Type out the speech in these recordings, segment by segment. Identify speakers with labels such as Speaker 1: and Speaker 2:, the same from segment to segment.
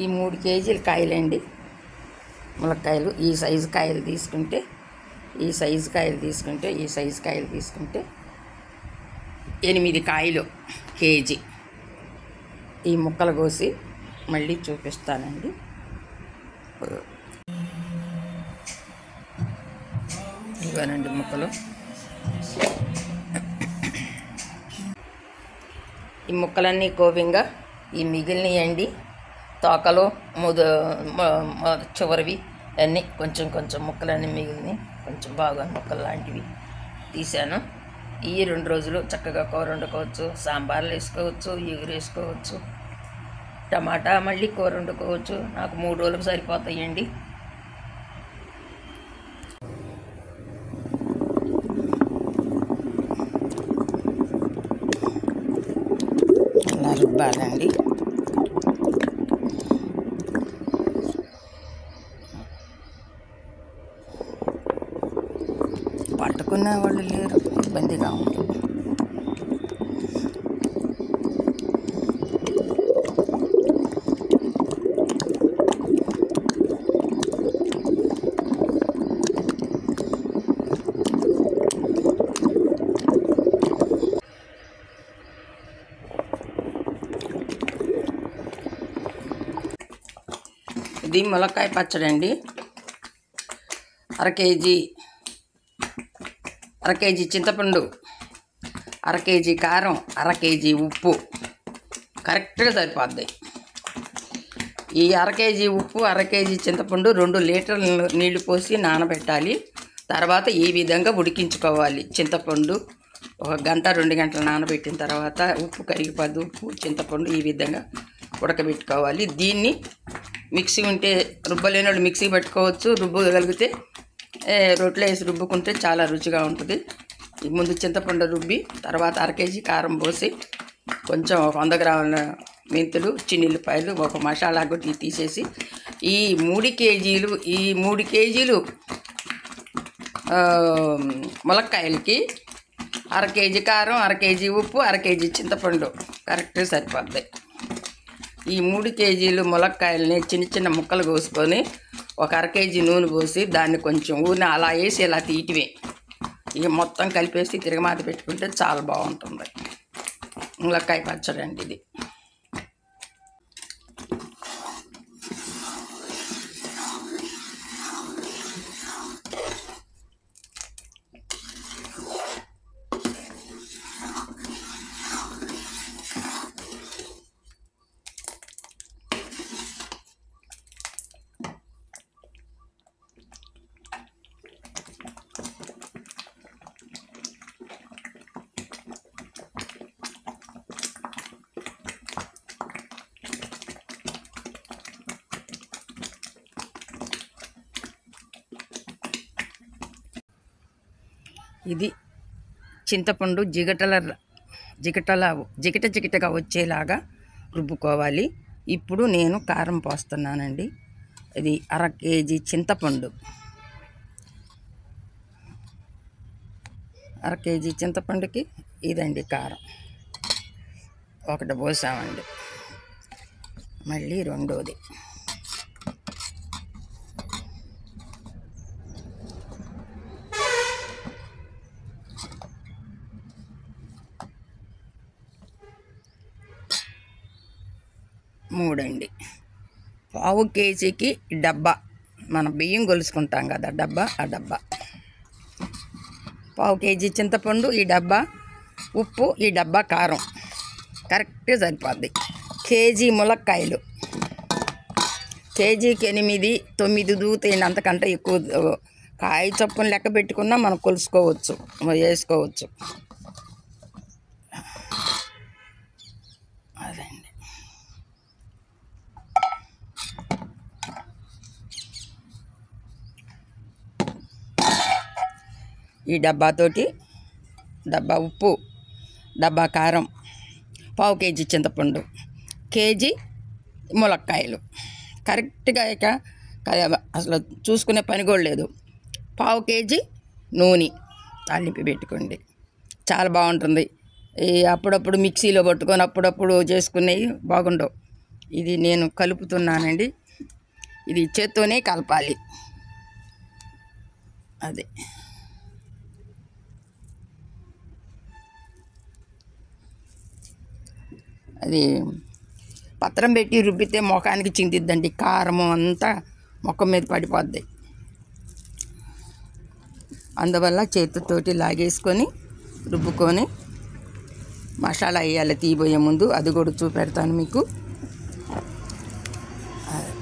Speaker 1: ఈ 3 కేజీల కాయలండి ములక్కాయలు. ఈ సైజు కాయలు తీసుకుంటే ఈ సైజు కాయలు తీసుకుంటే 8 కాయలు కేజీ. ఈ ముక్కలు కోసి మళ్ళీ చూపిస్తానండి. ఇవ్వనండి ముక్కలు. ఈ ముక్కలన్నీ కోవింగా ఈ మిగిలినయండి తోకలు చివరివి అన్నీ కొంచెం ముక్కలన్నీ మిగిలినవి కొంచెం బాగా ముక్కలు లాంటివి తీసాను. ఈ 2 రోజులు చక్కగా కూర వండుకోవచ్చు, సాంబార్లు వేసుకోవచ్చు, ఎగురు వేసుకోవచ్చు, టమాటా మళ్ళీ కూర వండుకోవచ్చు. నాకు 3 రోజులకు సరిపోతాయండి. ఇలా రుబ్బాలండి. పట్టుకునే వాళ్ళు లేరు, ఇబ్బందిగా ఉంది. ఇది ములక్కాయ పచ్చడి అండి. అర కేజీ చింతపండు, అర కేజీ కారం, అర కేజీ ఉప్పు కరెక్ట్గా సరిపోద్ది. ఈ అర కేజీ ఉప్పు, అర కేజీ చింతపండు 2 లీటర్ల నీళ్లు పోసి నానబెట్టాలి. తర్వాత ఈ విధంగా ఉడికించుకోవాలి. చింతపండు 1 గంట 2 గంటలు నానబెట్టిన తర్వాత ఉప్పు కరిగిపోద్ది. ఉప్పు చింతపండు ఈ విధంగా ఉడకబెట్టుకోవాలి. దీన్ని మిక్సీ ఉంటే రుబ్బలేని వాళ్ళు మిక్సీ పెట్టుకోవచ్చు. రుబ్బగలిగితే రొట్టెలో వేసి రుబ్బుకుంటే చాలా రుచిగా ఉంటుంది. ముందు చింతపండు రుబ్బి తర్వాత అర కేజీ కారం పోసి కొంచెం 100 గ్రాముల మెంతులు, చిన్నుల్లిపాయలు, ఒక మసాలా కొట్టి తీసేసి ఈ 3 కేజీలు ములక్కాయలకి అర కేజీ కారం, అర కేజీ ఉప్పు, అర కేజీ చింతపండు కరెక్ట్గా సరిపోద్ది. ఈ 3 కేజీలు ములక్కాయలని చిన్న ముక్కలు కోసుకొని ఒక అర కేజీ నూనె పోసి దాన్ని కొంచెం ఊరిని అలా వేసి ఇలా తీయటమే. ఇక మొత్తం కలిపేసి తిరగమాత పెట్టుకుంటే చాలా బాగుంటుంది. ములక్కాయ పచ్చడి అండి ఇది. ఇది చింతపండు జిగటగా వచ్చేలాగా రుబ్బుకోవాలి. ఇప్పుడు నేను కారం పోస్తున్నానండి. ఇది అర కేజీ చింతపండు, అర కేజీ చింతపండుకి ఇదండి కారం 1 పోసామండి. మళ్ళీ 2ది, మూడండి. పావు కేజీకి డబ్బా మనం బియ్యం కొలుసుకుంటాం కదా డబ్బా, ఆ డబ్బా. పావు కేజీ చింతపండు, ఈ డబ్బా ఉప్పు, ఈ డబ్బా కారం కరెక్ట్గా సరిపోద్ది. కేజీ ములక్కాయలు కేజీకి 8, 9 దూతాయండి. అంతకంటే ఎక్కువ కాయ చొప్పున లెక్క పెట్టుకున్నా మనం కొలుసుకోవచ్చు, వేసుకోవచ్చు. అదండి. ఈ డబ్బాతోటి డబ్బా ఉప్పు, డబ్బా కారం, పావు కేజీ చింతపండు, కేజీ ములక్కాయలు కరెక్ట్గా ఇక అసలు చూసుకునే పని కూడా లేదు. పావు కేజీ నూనె తాలింపు పెట్టుకోండి, చాలా బాగుంటుంది. ఈ అప్పుడప్పుడు మిక్సీలో పట్టుకొని అప్పుడప్పుడు చేసుకునేవి బాగుండవు. ఇది నేను కలుపుతున్నానండి. ఇది చేత్తోనే కలపాలి. అదే అది పత్రం పెట్టి రుబ్బితే ముఖానికి చిందిద్దండి. కారము అంతా ముఖం మీద పడిపోద్ది. అందువల్ల చేతితోటి లాగేసుకొని రుబ్బుకొని మసాలా వేయాలి తీయబోయే ముందు. అది కూడా చూపెడతాను మీకు. అదే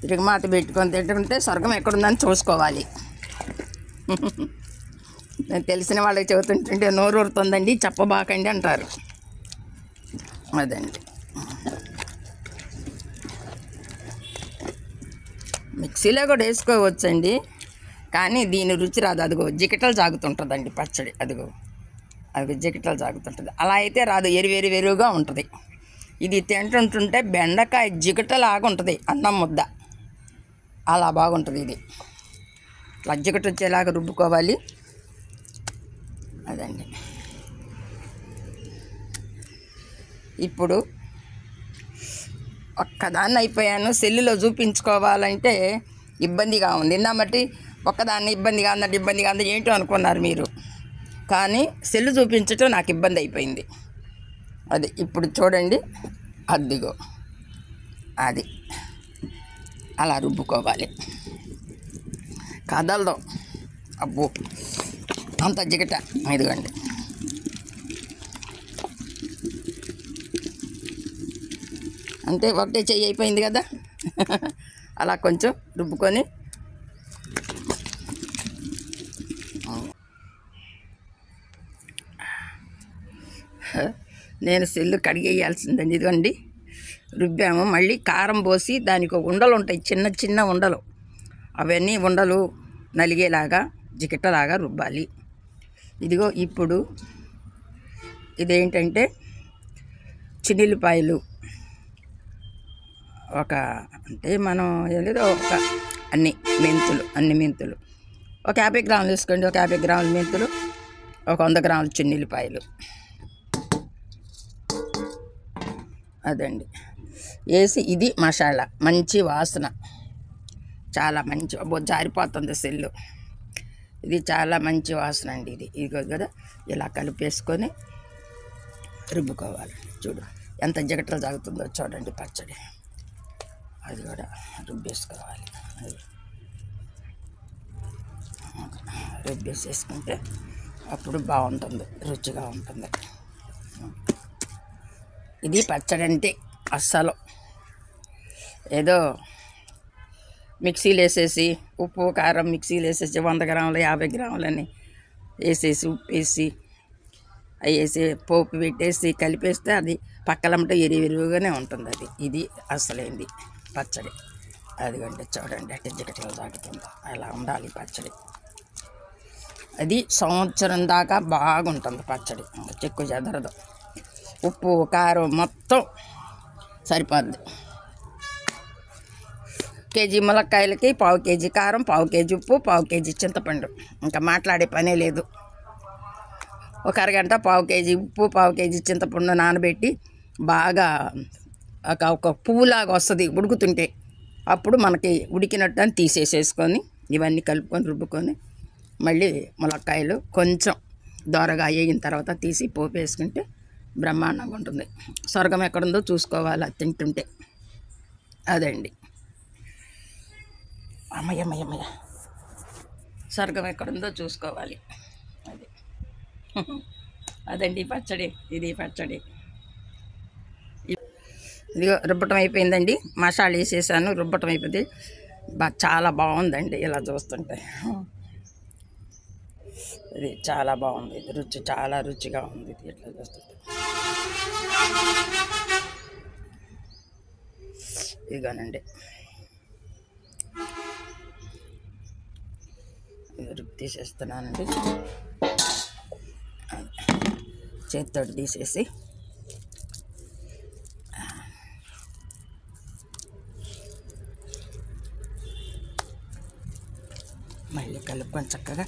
Speaker 1: తిరుగుమాత పెట్టుకొని తింటుంటే స్వర్గం ఎక్కడుందని చూసుకోవాలి. నేను తెలిసిన వాళ్ళకి చెబుతుంటుంటే నోరు ఊరుతుందండి, చెప్పబాకండి అంటారు. అదండి. మిక్సీలో కూడా వేసుకోవచ్చండి, కానీ దీని రుచి రాదు. అదిగో జిగటలు సాగుతుంటుందండి పచ్చడి. అదిగో జిగటలు సాగుతుంటుంది. అలా అయితే రాదు, ఎరువుగా ఉంటుంది. ఇది తింటుంటుంటే బెండకాయ జిగటలాగా ఉంటుంది, అన్నం ముద్ద అలా బాగుంటుంది. ఇది ఇట్లా జిగట వచ్చేలాగా రుబ్బుకోవాలి. అదండి. ఇప్పుడు ఒక్కదాన్ని అయిపోయాను. సెల్లులో చూపించుకోవాలంటే ఇబ్బందిగా ఉంది. నిన్నమట్టి ఒక్కదాన్ని ఇబ్బందిగా ఉందంటే ఏంటో అనుకున్నారు మీరు, కానీ సెల్లు చూపించటం నాకు ఇబ్బంది అయిపోయింది. అది ఇప్పుడు చూడండి, అదిగో అది అలా రుబ్బుకోవాలి. కదలదు, అబ్బో అంత జిగట. ఇదిగోండి. అంటే ఒకటే చెయ్యి అయిపోయింది కదా. అలా కొంచెం రుబ్బుకొని నేను సెల్లు కడిగేయాల్సిందండి. ఇదిగోండి రుబ్బాము. మళ్ళీ కారం పోసి దానికి ఒక ఉండలు ఉంటాయి, చిన్న చిన్న ఉండలు. అవన్నీ ఉండలు నలిగేలాగా జిగటలాగా రుబ్బాలి. ఇదిగో ఇప్పుడు ఇదేంటంటే చిన్నిల్లిపాయలు అంటే మనం ఏదో అన్ని మెంతులు ఒక 50 గ్రాములు వేసుకోండి. ఒక 50 గ్రాముల మెంతులు, ఒక 100 గ్రాముల చిన్నిల్లిపాయలు. అదండి వేసి, ఇది మసాలా. మంచి వాసన, చాలా మంచి. జారిపోతుంది సెల్లు. ఇది చాలా మంచి వాసన అండి. ఇది కదా ఇలా కలిపేసుకొని రుబ్బుకోవాలి. చూడు ఎంత జిగటలు సాగుతుందో చూడండి పచ్చడి. అది కూడా రుబ్బేసుకోవాలి. రుబ్బేసేసుకుంటే అప్పుడు బాగుంటుంది, రుచిగా ఉంటుంది. ఇది పచ్చడి అంటే అస్సలు ఏదో మిక్సీలు వేసేసి ఉప్పు కారం మిక్సీలు వేసేసి 100 గ్రాములు 50 గ్రాములని వేసేసి ఉప్పు వేసి అవి వేసి పోపు పెట్టేసి కలిపేస్తే అది పక్కలంటే ఎరువుగానే ఉంటుంది. ఇది అసలైంది పచ్చడి. అదిగంటే చూడండి అట్టి జిగటలు సాగుతుందో అలా ఉండాలి పచ్చడి. అది సంవత్సరం దాకా బాగుంటుంది పచ్చడి, చెక్కు చెదరదు. ఉప్పు కారం మొత్తం సరిపోద్ది. కేజీ ములక్కాయలకి 1/2 కేజీ కారం, 1/2 కేజీ ఉప్పు, 1/2 కేజీ చింతపండు. ఇంకా మాట్లాడే పనే లేదు. ఒక అరగంట 1/2 కేజీ ఉప్పు, 1/2 కేజీ చింతపండు నానబెట్టి బాగా ఒక పువ్వులాగా వస్తుంది ఉడుకుతుంటే. అప్పుడు మనకి ఉడికినట్టు అని తీసేసేసుకొని ఇవన్నీ కలుపుకొని రుబ్బుకొని మళ్ళీ ములక్కాయలు కొంచెం దోరగా అయిన తర్వాత తీసి పోపు వేసుకుంటే బ్రహ్మాండంగా ఉంటుంది. స్వర్గం ఎక్కడుందో చూసుకోవాలి అది తింటుంటే. అదండి. అమ్మయ్య స్వర్గం ఎక్కడుందో చూసుకోవాలి. అది అదండి పచ్చడి. ఇది పచ్చడి. ఇదిగో రుబ్బటం అయిపోయిందండి. మసాలా వేసేసాను, రుబ్బటం అయిపోయింది. చాలా బాగుందండి ఇలా చూస్తుంటే. ఇది చాలా బాగుంది. రుచి చాలా రుచిగా ఉంది ఇది ఇట్లా చూస్తుంటే. ఇదిగోనండి రుబ్బి తీసేస్తున్నానండి. చేతితో తీసేసి మళ్ళీ కలుపుకొని చక్కగా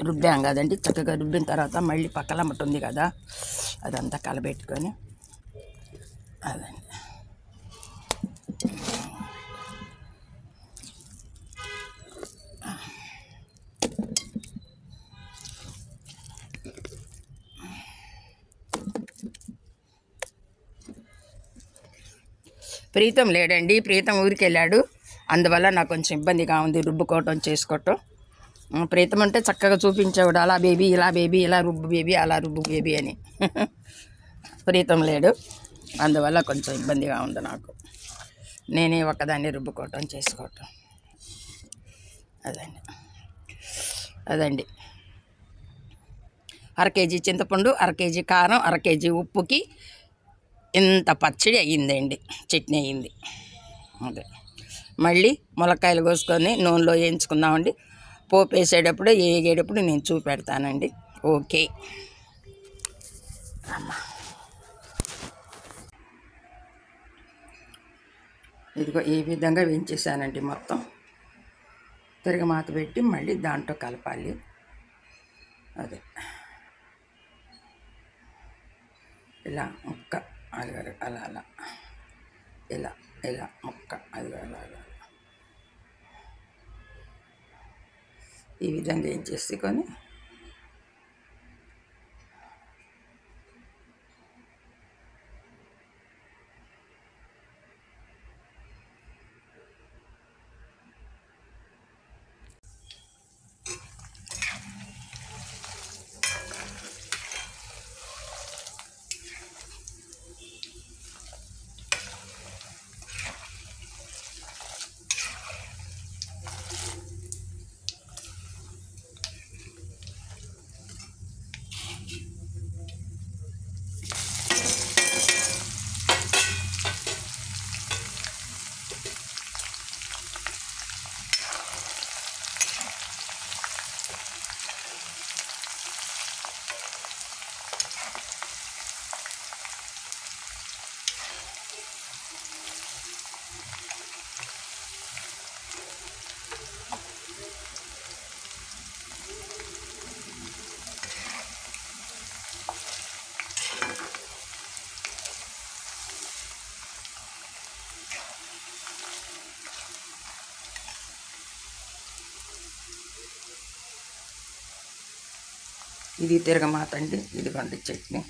Speaker 1: రుబ్బాం కదండి. చక్కగా రుబ్బిన తర్వాత మళ్ళీ పక్కల అమ్మట ఉంది కదా, అదంతా కలబెట్టుకొని అదండి ప్రీతం లేడండి, ప్రీతం ఊరికి వెళ్ళాడు. అందువల్ల నాకు కొంచెం ఇబ్బందిగా ఉంది రుబ్బుకోవటం చేసుకోవటం. ప్రీతం అంటే చక్కగా చూపించేవాడు, అలా బేబీ, ఇలా బేబీ, ఇలా రుబ్బు బేబీ, అలా రుబ్బు బేబీ అని. ప్రీతం లేడు, అందువల్ల కొంచెం ఇబ్బందిగా ఉంది నాకు. నేనే ఒకదాన్ని రుబ్బుకోవటం చేసుకోవటం. అదండి 1/2 కేజీ చింతపండు, 1/2 కేజీ కారం, 1/2 కేజీ ఉప్పుకి ఇంత పచ్చడి అయ్యిందండి, చట్నీ అయ్యింది. అదే మళ్ళీ ములక్కాయలు కోసుకొని నూనెలో వేయించుకుందామండి. పోపు వేసేటప్పుడు వేగేటప్పుడు నేను చూపెడతానండి. ఓకే. ఇదిగో ఈ విధంగా వేయించేసానండి. మొత్తం తిరగమాత పెట్టి మళ్ళీ దాంట్లో కలపాలి. అదే ఇలా ముక్క అదిగారు, అలా అలా, ఇలా ఇలా ముక్క అదిగారు, అలా ఈ విధంగా ఏం చేసుకొని ఇది తిరగమాత అండి. ఇదిగోండి చట్నీ.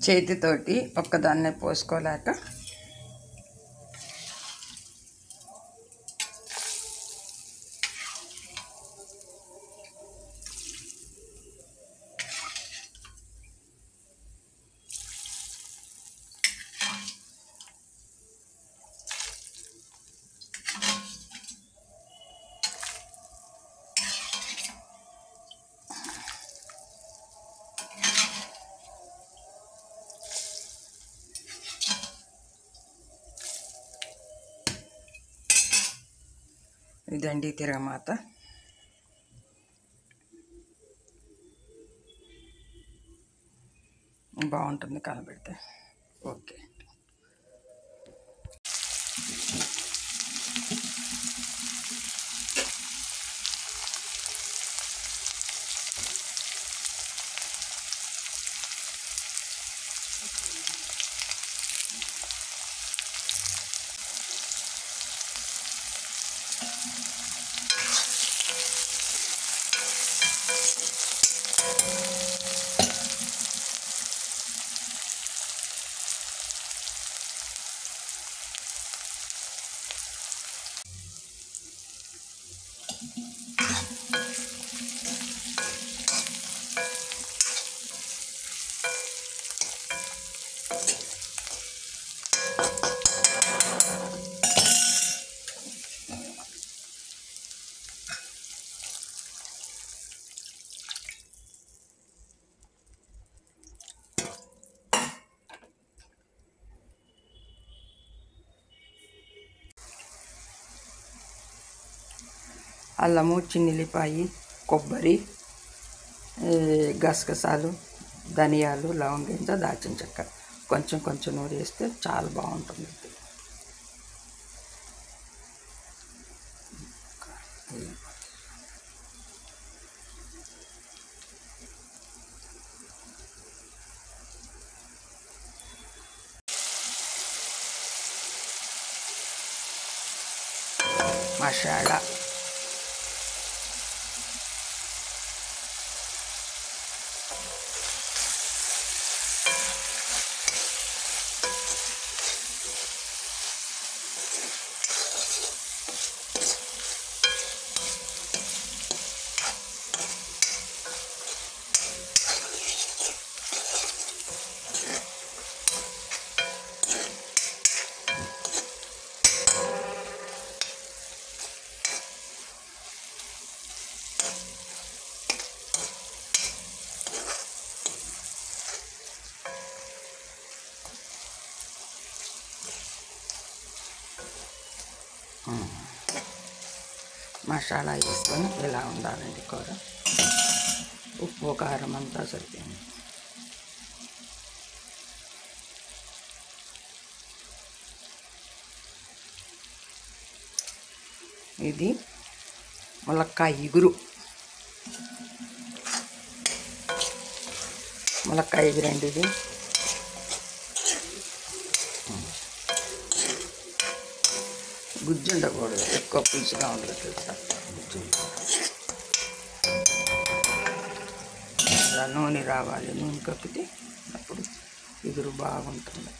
Speaker 1: చేతితోటి ఒక్కదాన్నే పోసుకోలేక ఇదండి తిరగమాత. బాగుంటుంది కలబెడితే. ఓకే. అల్లము, చిన్నిల్లిపాయి, కొబ్బరి, గసగసాలు, ధనియాలు, లవంగింజ, దాల్చిన చెక్క కొంచెం కొంచెం నూరి వేస్తే చాలా బాగుంటుంది. మసాలా మసాలా వేసుకొని ఇలా ఉండాలండి కూర. ఉప్పు కారం అంతా సరిపోయింది. ఇది ములక్కాయ ఇగురు. ములక్కాయ ఇగురండి ఇది. గుజ్జు ఉండకూడదు, ఎక్కువ పులుసుగా ఉండదు తెలుసా. గుజ్జు ఇలా నూనె రావాలి. నూనె కప్పితే అప్పుడు ఇగురు బాగుంటుంది.